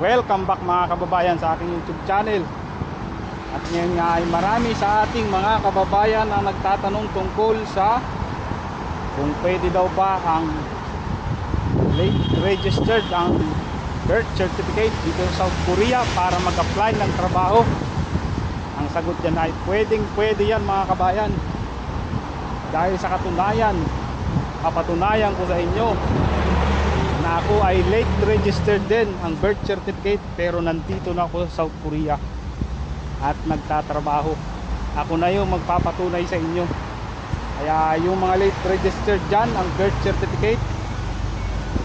Welcome back mga kababayan sa aking YouTube channel. At ngayon nga ay marami sa ating mga kababayan ang nagtatanong tungkol sa kung pwede daw ba ang late registered ang birth certificate dito sa South Korea para mag-apply ng trabaho. Ang sagot dyan ay pwede yan mga kabayan. Dahil sa katunayan, papatunayan ko sa inyo na ako ay late registered din ang birth certificate, pero nandito na ako sa South Korea at nagtatrabaho. Ako na yung magpapatunay sa inyo. Kaya yung mga late registered dyan ang birth certificate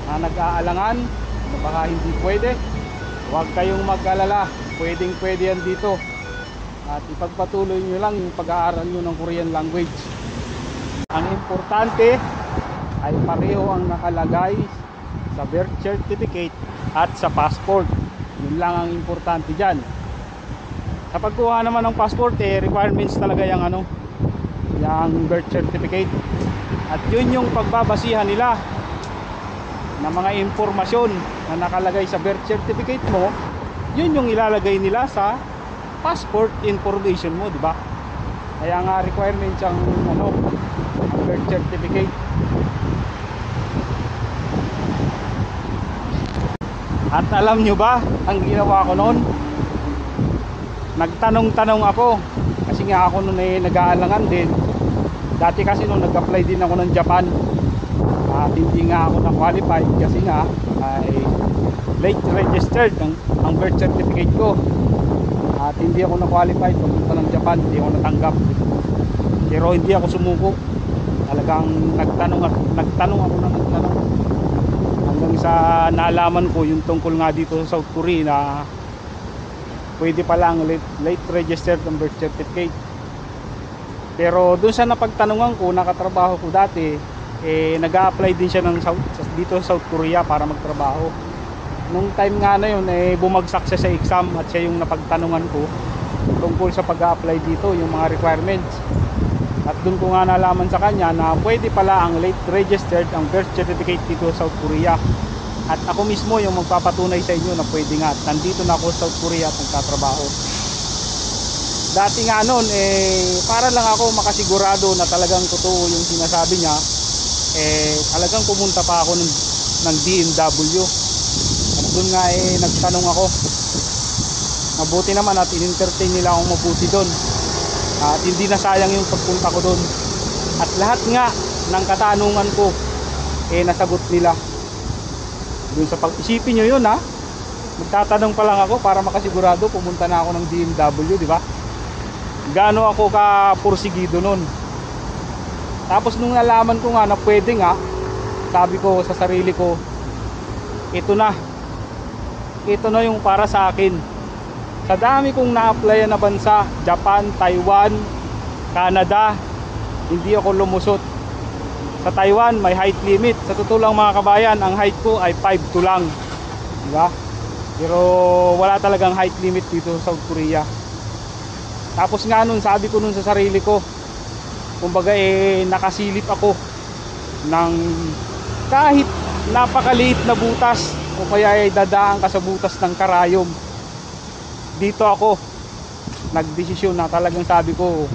na nag-aalangan baka hindi pwede, huwag kayong mag-alala, pwede yan dito. At ipagpatuloy nyo lang yung pag-aaral nyo ng Korean language. Ang importante ay pareho ang nakalagay sa birth certificate at sa passport. Yun lang ang importante dyan. Sa pagkuha naman ng passport, requirements talaga yung yung birth certificate. At yun yung pagbabasihan nila na mga impormasyon na nakalagay sa birth certificate mo. Yun yung ilalagay nila sa passport information mo, di ba? Kaya nga requirements ang ang birth certificate. At alam nyo ba ang ginawa ko noon? Nagtanong-tanong ako kasi nga ako noon ay nag-aalangan din. Dati kasi nung nag-apply din ako ng Japan at hindi nga ako na-qualified kasi nga ay late registered ang birth certificate ko. At hindi ako na-qualified papunta ng Japan, hindi ako natanggap. Pero hindi ako sumuko. Talagang nagtanong ako hanggang sa nalaman ko yung tungkol nga dito sa South Korea na pwede pala ang late registered ang birth certificate. Pero dun sa napagtanungan ko, nakatrabaho ko dati, nag-a-apply din siya dito sa South Korea para magtrabaho. Nung time nga na yun, bumagsak siya sa exam at siya yung napagtanungan ko tungkol sa pag-a-apply dito, yung mga requirements. At dun ko nga nalaman sa kanya na pwede pala ang late registered ang birth certificate dito sa South Korea. At ako mismo yung magpapatunay sa inyo na pwede nga. Nandito na ako sa South Korea at nagtatrabaho. Dati nga noon, para lang ako makasigurado na talagang totoo yung sinasabi niya, talagang pumunta pa ako ng DMW. At doon nga nagtanong ako. Mabuti naman at in-entertain nila akong mabuti doon. At hindi na sayang yung pagpunta ko doon. At lahat nga ng katanungan ko nasagot nila. Doon sa pag-isipin nyo yun magtatanong pa lang ako para makasigurado pumunta na ako ng DMW, di ba? Gaano ako ka-pursigido noon. Tapos nung nalaman ko nga na pwede nga, sabi ko sa sarili ko, ito na yung para sa akin. Sa dami kong na-applyan na bansa, Japan, Taiwan, Canada, hindi ako lumusot. Sa Taiwan may height limit. Sa totoo lang mga kabayan, ang height ko ay 5'2" lang, diba? Pero wala talagang height limit dito sa South Korea. Tapos nga nun, sabi ko nun sa sarili ko, kumbaga nakasilip ako ng kahit napakaliit na butas o kaya dadaan ka sa butas ng karayom. Dito ako nagdesisyon na talagang sabi ko,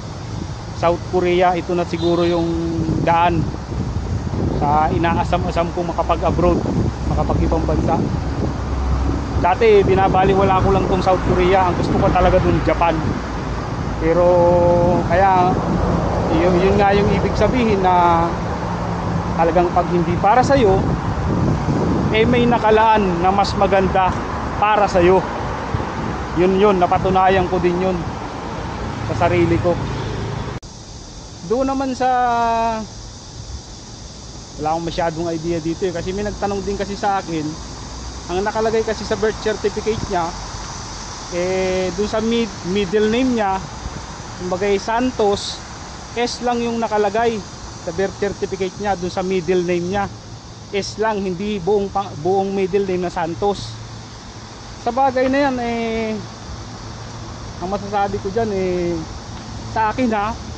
South Korea, ito na siguro yung daan sa inaasam-asam kong makapag-abroad, makapag-ibang bansa. Dati binabaliwala ko lang tong South Korea, ang gusto ko talaga dun Japan. Pero kaya yun nga yung ibig sabihin na talagang pag hindi para sa'yo, may nakalaan na mas maganda para sa'yo. Yun, napatunayan ko din yun sa sarili ko. Doon naman wala akong masyadong idea dito kasi may nagtanong din kasi sa akin. Ang nakalagay kasi sa birth certificate niya doon sa middle name niya, kumbaga Santos, S lang yung nakalagay sa birth certificate niya. Doon sa middle name niya S lang, hindi buong middle name na Santos. Sa bagay na yan ang masasabi ko dyan sa akin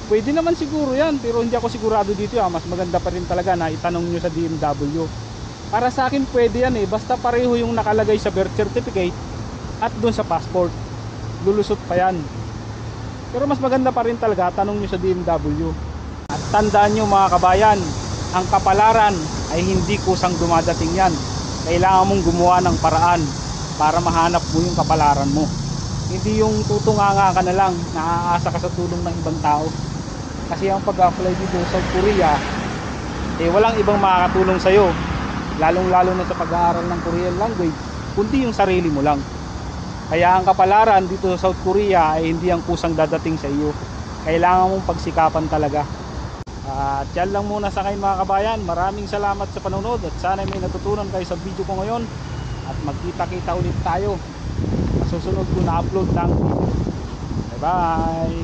pwede naman siguro yan, pero hindi ako sigurado dito mas maganda pa rin talaga na itanong nyo sa DMW. Para sa akin pwede yan basta pareho yung nakalagay sa birth certificate at doon sa passport. Lulusot pa yan. Pero mas maganda pa rin talaga, tanong nyo sa DMW. At tandaan nyo mga kabayan, ang kapalaran ay hindi kusang dumadating yan. Kailangan mong gumawa ng paraan para mahanap mo yung kapalaran mo. Hindi yung tutunganga ka na lang, naaasa ka sa tulong ng ibang tao. Kasi ang pag-apply dito sa South Korea, walang ibang makakatulong sa'yo, lalong lalo na sa pag-aaral ng Korean language, kundi yung sarili mo lang. Kaya ang kapalaran dito sa South Korea ay hindi ang kusang dadating sa iyo. Kailangan mong pagsikapan talaga. At yan lang muna sa akin mga kabayan. Maraming salamat sa panonood at sana may natutunan kayo sa video ko ngayon. At magkita-kita ulit tayo sa susunod ko na upload ng video. Bye bye!